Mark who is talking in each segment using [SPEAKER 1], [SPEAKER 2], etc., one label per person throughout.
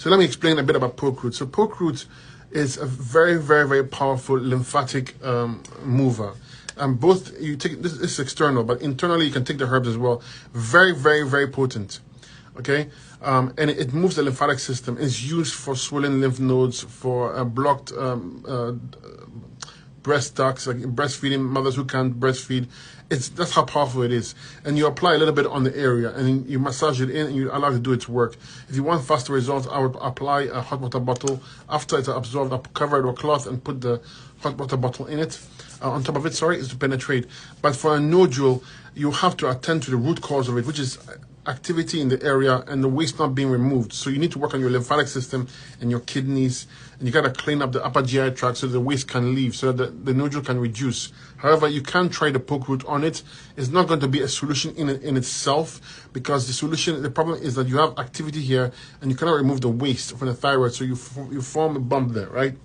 [SPEAKER 1] So let me explain a bit about poke root. So poke root is a very, very, very powerful lymphatic mover. Both you take this is external, but internally you can take the herbs as well. Very, very, very potent. Okay, and it moves the lymphatic system. It's used for swollen lymph nodes, for blocked breast ducts, like breastfeeding mothers who can't breastfeed. That's how powerful it is. And you apply a little bit on the area, and you massage it in, and you allow it to do its work. If you want faster results, I would apply a hot water bottle. After it's absorbed, I'll cover it with a cloth and put the hot water bottle in it. On top of it, sorry, is to penetrate. But for a nodule, you have to attend to the root cause of it, which is activity in the area and the waste not being removed. So you need to work on your lymphatic system and your kidneys, and you got to clean up the upper GI tract so the waste can leave, so that the nodule can reduce. However, you can try the poke root on it. It's not going to be a solution in itself, because the problem is that you have activity here and you cannot remove the waste from the thyroid, so you form a bump there, right?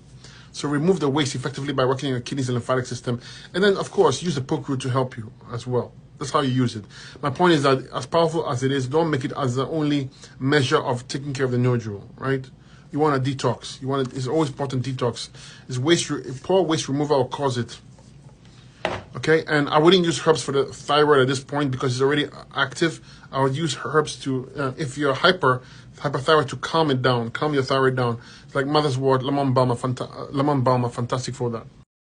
[SPEAKER 1] So remove the waste effectively by working on your kidneys and lymphatic system. And then, of course, use the poke root to help you as well. That's how you use it. My point is that as powerful as it is, don't make it as the only measure of taking care of the nodule, right? You want a detox. It's always important detox. Poor waste removal will cause it. Okay, and I wouldn't use herbs for the thyroid at this point because it's already active. I would use herbs to, if you're hyperthyroid, to calm it down, calm your thyroid down. It's like mother's wort, lemon balm, fantastic for that.